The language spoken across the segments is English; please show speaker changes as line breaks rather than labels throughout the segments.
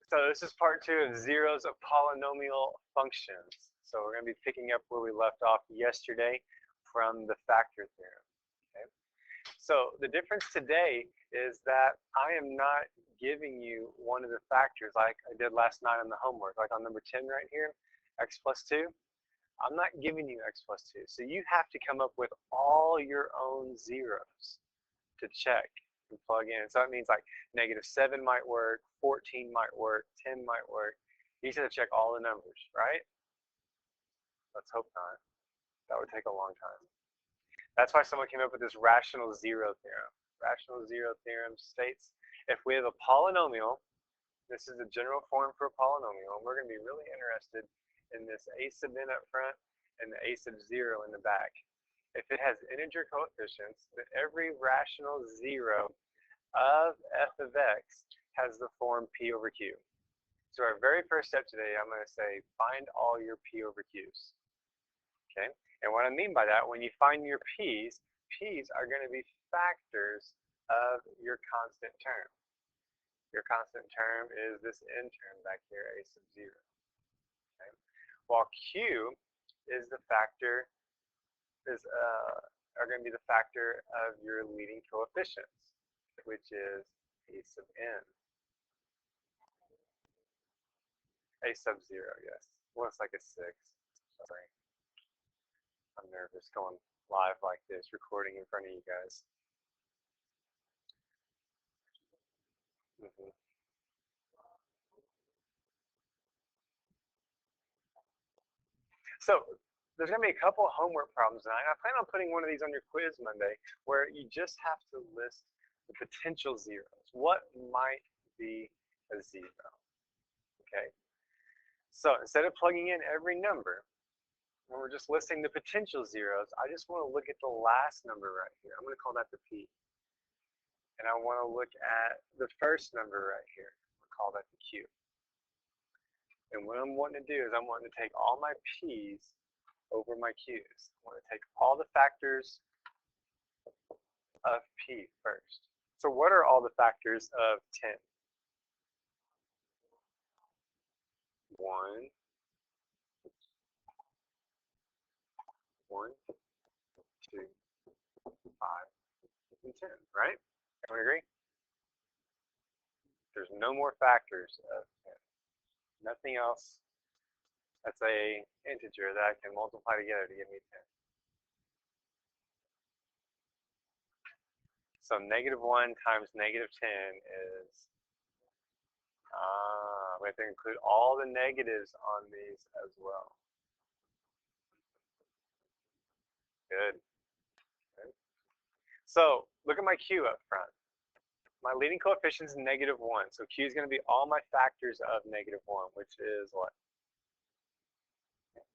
So this is part 2 of zeros of polynomial functions. So we're going to be picking up where we left off yesterday from the factor theorem. Okay. So the difference today is that I am not giving you one of the factors like I did last night on the homework, like on number 10 right here, x plus 2. I'm not giving you x plus 2. So you have to come up with all your own zeros to check and plug in. So that means like -7 might work, 14 might work, 10 might work. You just have to check all the numbers, right? Let's hope not. That would take a long time. That's why someone came up with this rational zero theorem. Rational zero theorem states if we have a polynomial, this is the general form for a polynomial, and we're going to be really interested in this a sub n up front and the a sub 0 in the back. If it has integer coefficients, then every rational zero of f of x has the form p over q. So our very first step today, I'm going to say find all your p over q's. Okay, and what I mean by that, when you find your p's, p's are going to be factors of your constant term. Your constant term is this n term back here, a sub 0. Okay, while q is the factor are going to be the factor of your leading coefficients, which is a sub n. A sub 0, yes. Well, it's like a 6. Sorry. I'm nervous going live like this, recording in front of you guys. So there's going to be a couple of homework problems tonight. I plan on putting one of these on your quiz Monday where you just have to list the potential zeros. What might be a 0? Okay. So instead of plugging in every number, when we're just listing the potential zeros, I just want to look at the last number right here. I'm going to call that the p. And I want to look at the first number right here. We'll call that the q. And what I'm wanting to do is I'm wanting to take all my p's over my q's. I want to take all the factors of p first. So what are all the factors of 10? 1, 2, 5, and 10, right? Everyone agree? There's no more factors of 10. Nothing else that's a integer that I can multiply together to give me 10. So -1 times -10 is, we have to include all the negatives on these as well. Good. Okay. So look at my q up front. My leading coefficient is -1. So q is going to be all my factors of -1, which is what?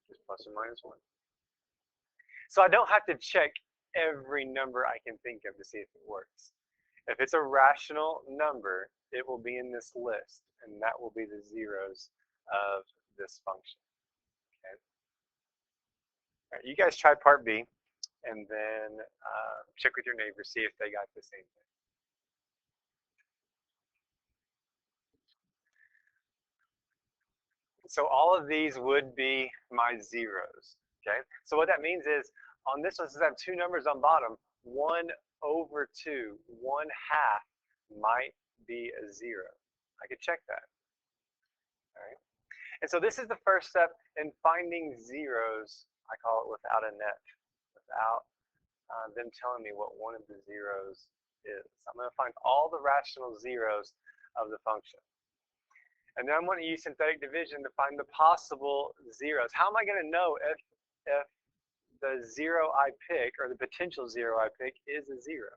Just plus or minus 1. So I don't have to check every number I can think of to see if it works. If it's a rational number, it will be in this list, and that will be the zeros of this function. Okay. All right, you guys try part B, and then check with your neighbors, see if they got the same thing. So all of these would be my zeros. Okay. So what that means is on this one, since I have two numbers on bottom, 1 over 2, 1/2 might be a 0. I could check that. All right. And so this is the first step in finding zeros. I call it without a net, without them telling me what one of the zeros is. I'm going to find all the rational zeros of the function. And then I'm going to use synthetic division to find the possible zeros. How am I going to know if the zero I pick, or the potential zero I pick, is a 0?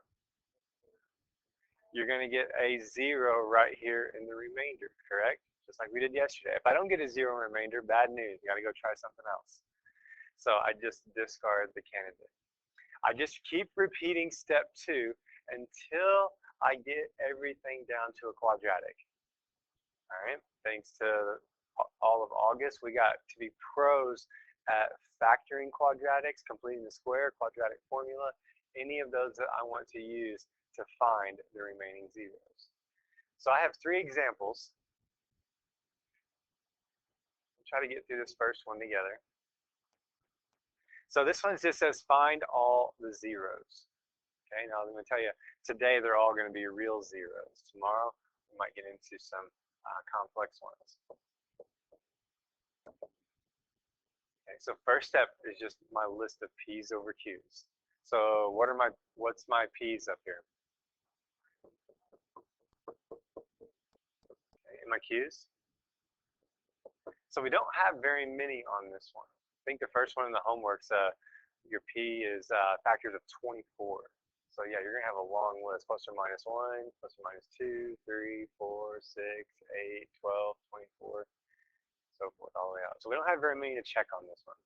You're going to get a 0 right here in the remainder, correct? Just like we did yesterday. If I don't get a 0 in remainder, bad news. You got to go try something else. So I just discard the candidate. I just keep repeating step 2 until I get everything down to a quadratic. All right, thanks to all of August, we got to be pros at factoring quadratics, completing the square, quadratic formula, any of those that I want to use to find the remaining zeros. So I have 3 examples. try to get through this first one together. So this one just says find all the zeros. Okay, now I'm going to tell you, today they're all going to be real zeros. Tomorrow we might get into some complex ones. Okay, so first step is just my list of p's over q's. So what's my p's up here? Okay, and my q's? So we don't have very many on this one. I think the first one in the homework's your p is factors of 24. So yeah, you're going to have a long list, plus or minus 1, plus or minus 2, 3, 4, 6, 8, 12, 24, so forth all the way out. So we don't have very many to check on this one.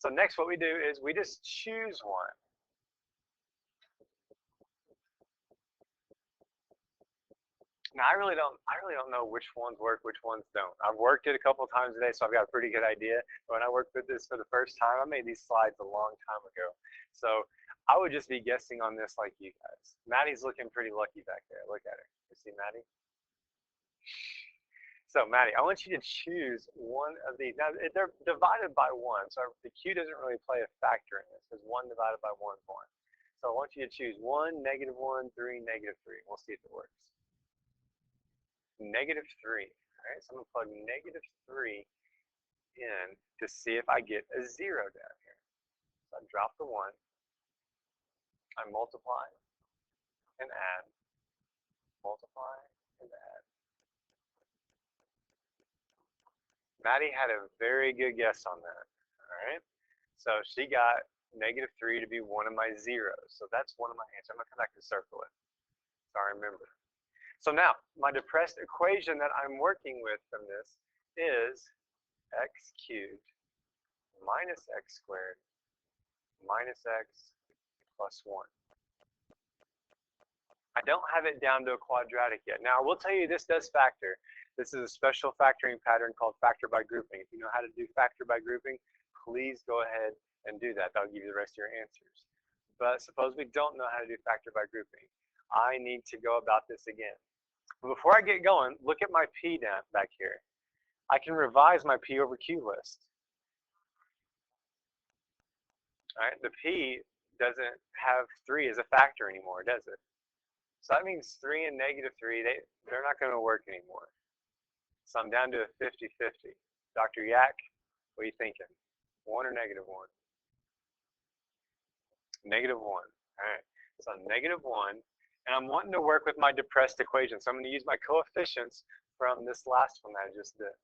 So next what we do is we just choose one. Now I really don't know which ones work, which ones don't. I've worked it a couple of times today, so I've got a pretty good idea. But when I worked with this for the first time, I made these slides a long time ago. So I would just be guessing on this like you guys. Maddie's looking pretty lucky back there. Look at her. You see Maddie? So Maddie, I want you to choose one of these. Now they're divided by 1, so the q doesn't really play a factor in this because 1 divided by 1 is 1. So I want you to choose 1, -1, 3, -3. We'll see if it works. -3. All right, so I'm going to plug -3 in to see if I get a 0 down here. So I drop the 1. I multiply and add. Multiply and add. Maddie had a very good guess on that. All right, so she got -3 to be one of my zeros. So that's one of my answers. I'm going to come back and circle it so I remember. So now, my depressed equation that I'm working with from this is x cubed minus x squared minus x plus 1. I don't have it down to a quadratic yet. Now, I will tell you this does factor. This is a special factoring pattern called factor by grouping. If you know how to do factor by grouping, please go ahead and do that. That'll give you the rest of your answers. But suppose we don't know how to do factor by grouping. I need to go about this again. But before I get going, look at my P down back here. I can revise my P over Q list. All right, the P doesn't have 3 as a factor anymore, does it? So that means 3 and -3, they're not going to work anymore. So I'm down to a 50-50. Dr. Yak, what are you thinking? 1 or -1? -1. All right, so -1. And I'm wanting to work with my depressed equation. So I'm going to use my coefficients from this last one that I just did.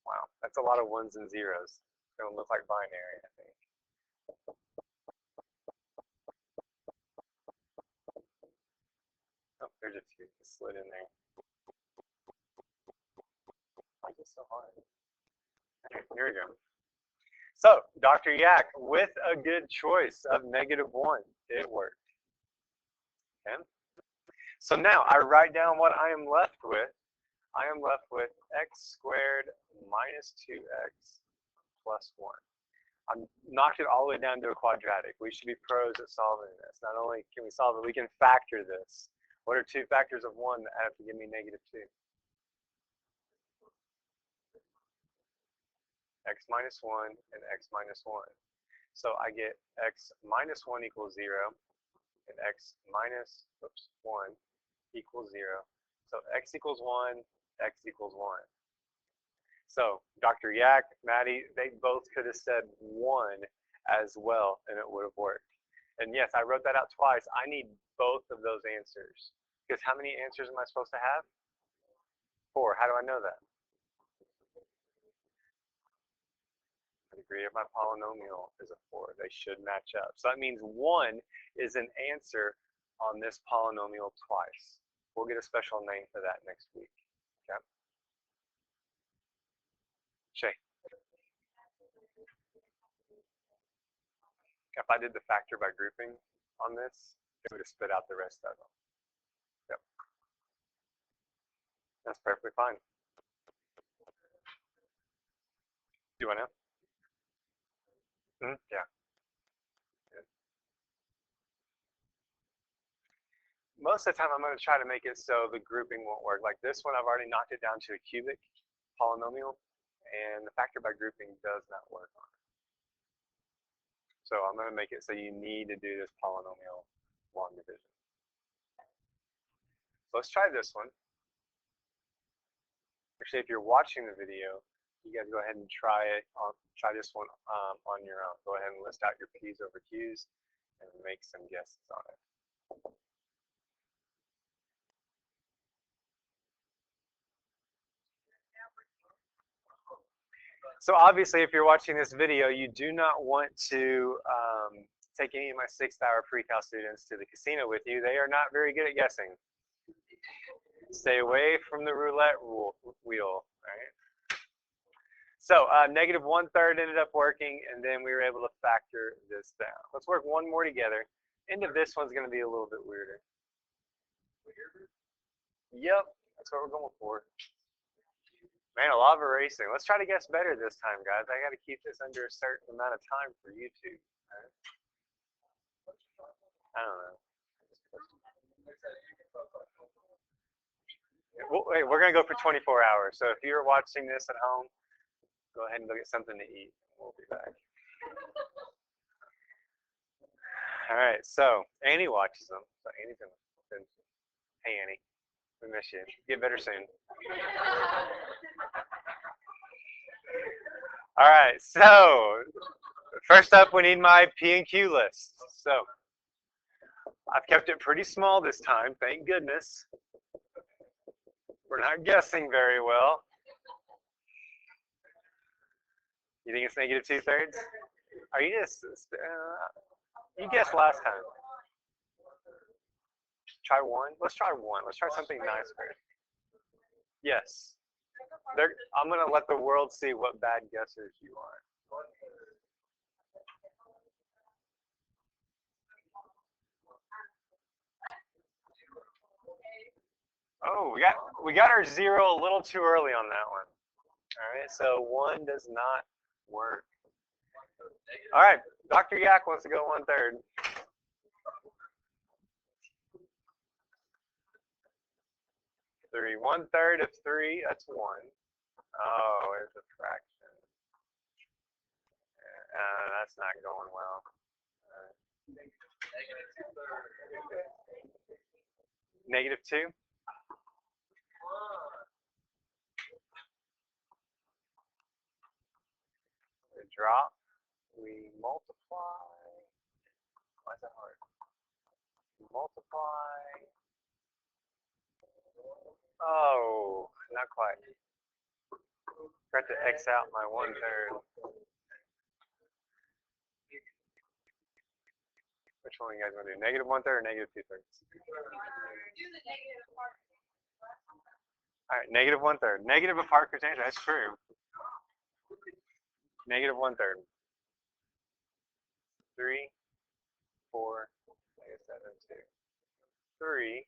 Wow, that's a lot of 1s and 0s. It's going to look like binary, I think. Oh, there's a 2 that slid in there. Why is it so hard? Okay, here we go. So, Dr. Yak, with a good choice of -1, it worked. Okay. So now I write down what I am left with. I am left with x squared minus 2x plus 1. I've knocked it all the way down to a quadratic. We should be pros at solving this. Not only can we solve it, we can factor this. What are 2 factors of 1 that have to give me -2? X minus 1 and x minus 1. So I get x minus 1 equals 0 and x minus 1 equals 0. So x equals 1, x equals 1. So Dr. Yak, Maddie, they both could have said 1 as well, and it would have worked. And yes, I wrote that out twice. I need both of those answers. Because how many answers am I supposed to have? 4. How do I know that? The degree of my polynomial is a 4. They should match up. So that means 1 is an answer on this polynomial twice. We'll get a special name for that next week. Okay? Shay. If I did the factor by grouping on this, it would have spit out the rest of them. Yep. That's perfectly fine. Do I know? Yeah. Good. Most of the time, I'm going to try to make it so the grouping won't work. Like this one, I've already knocked it down to a cubic. polynomial, and the factor by grouping does not work on it. So I'm going to make it so you need to do this polynomial long division. So let's try this one. Actually, if you're watching the video, you guys go ahead and try this one on your own. Go ahead and list out your P's over Q's and make some guesses on it. So obviously, if you're watching this video, you do not want to take any of my 6th-hour pre-cal students to the casino with you. They are not very good at guessing. Stay away from the roulette wheel, right? So negative 1/3 ended up working, and then we were able to factor this down. Let's work one more together. End of this one's going to be a little bit weirder. Yep, that's what we're going for. Man, a lot of erasing. Let's try to guess better this time, guys. I got to keep this under a certain amount of time for YouTube. Right? I don't know. Wait, we're going to go for 24 hours. So if you're watching this at home, go ahead and go get something to eat. We'll be back. All right, so Annie watches them. So Annie's going to, hey Annie, we miss you. Get better soon. All right, so first up, we need my P and Q list. So I've kept it pretty small this time, thank goodness. We're not guessing very well. You think it's negative 2/3? Are you just, you guessed last time. Try one? Let's try one. Let's try something nice first. Yes. I'm going to let the world see what bad guessers you are. Oh, we got our 0 a little too early on that one. All right, so 1 does not work. All right, Dr. Yak wants to go 1/3. 3. 1/3 of 3, that's 1. Oh, there's a fraction. That's not going well. Negative 2. We drop. We multiply. Why is that hard? Multiply. Oh, not quite. Got to X out my 1/3. Which one you guys want to do? Negative 1/3 or negative 2/3? Do the negative part. All right, negative 1/3. Negative of Parker's answer. That's true. Negative 1/3. 3, 4, negative 7, 2, 3,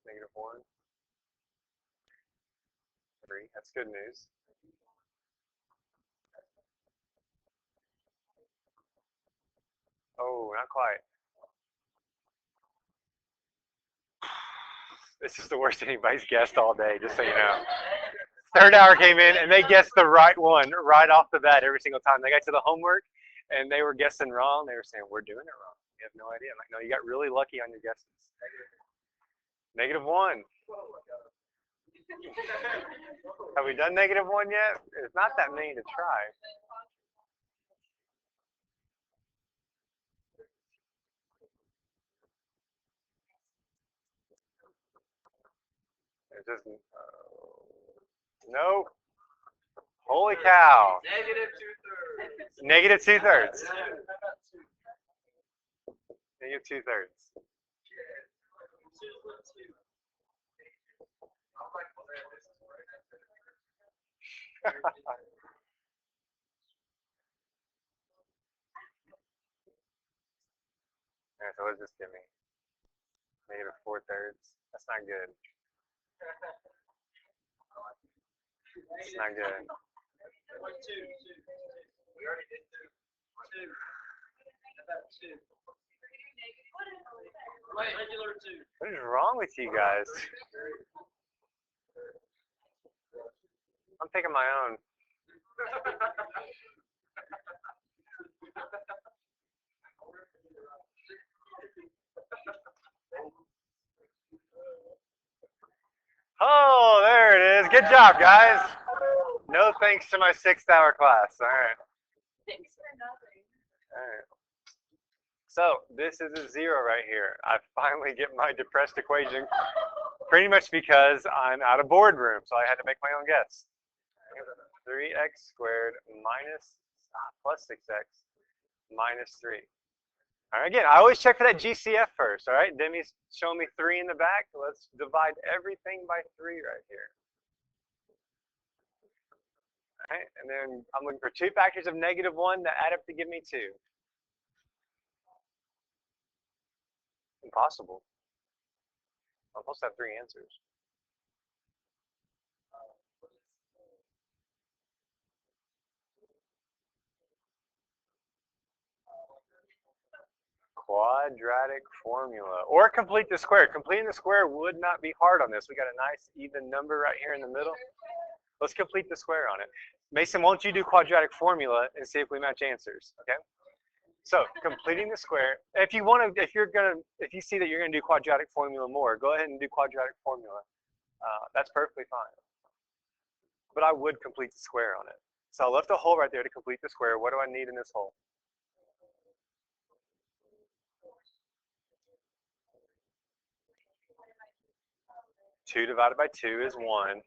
negative 1, 3. That's good news. Oh, not quite. This is the worst anybody's guessed all day, just so you know. 3rd hour came in, and they guessed the right one right off the bat every single time. They got to the homework, and they were guessing wrong. They were saying, we're doing it wrong. We have no idea. I'm like, no, you got really lucky on your guesses. Negative 1. Have we done negative 1 yet? It's not that many to try. It just, nope. Holy cow. Negative 2/3. Negative 2/3. Negative 2/3. Yeah, so what does this give me? Negative 4/3. That's not good. It's not good. We already did 2. What is wrong with you guys? I'm picking my own. Oh, there it is. Good job, guys. No thanks to my 6th-hour class. All right.
Thanks for nothing.
All right. So this is a 0 right here. I finally get my depressed equation, pretty much because I'm out of boardroom, so I had to make my own guess. 3x squared minus plus 6x minus 3. All right, again, I always check for that GCF first, all right? Demi's showing me 3 in the back. Let's divide everything by 3 right here. All right, and then I'm looking for 2 factors of -1 that add up to give me 2. Impossible. I'm supposed to have 3 answers. Quadratic formula. Or complete the square. Completing the square would not be hard on this. We got a nice even number right here in the middle. Let's complete the square on it. Mason, won't you do quadratic formula and see if we match answers, okay? So completing the square. If you want to, if you see that you're going to do quadratic formula more, go ahead and do quadratic formula. That's perfectly fine. But I would complete the square on it. So I left a hole right there to complete the square. What do I need in this hole? 2 divided by 2 is 1.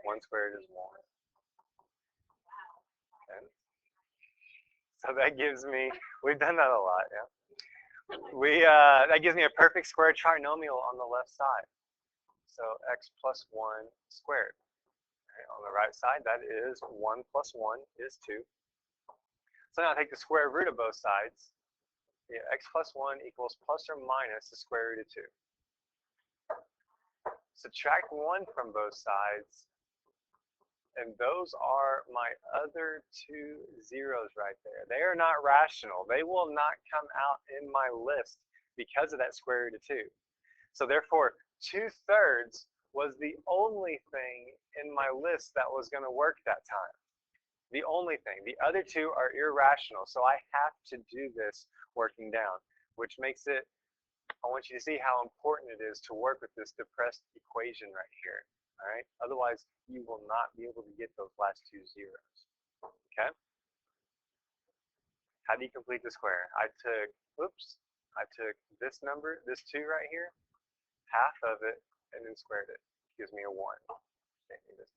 1 squared is 1. Okay. So that gives me, we've done that a lot, yeah. That gives me a perfect square trinomial on the left side. So x plus 1 squared. Okay, on the right side, that is 1 plus 1 is 2. So now I take the square root of both sides. Yeah, x plus 1 equals plus or minus the square root of 2. Subtract 1 from both sides, and those are my other 2 zeros right there. They are not rational. They will not come out in my list because of that square root of 2. So therefore, 2/3 was the only thing in my list that was going to work that time. The only thing. The other 2 are irrational, so I have to do this working down, which makes it, I want you to see how important it is to work with this depressed equation right here. All right? Otherwise, you will not be able to get those last 2 zeros. Okay? How do you complete the square? I took this number, this 2 right here, half of it, and then squared it. Gives me a 1. Okay, this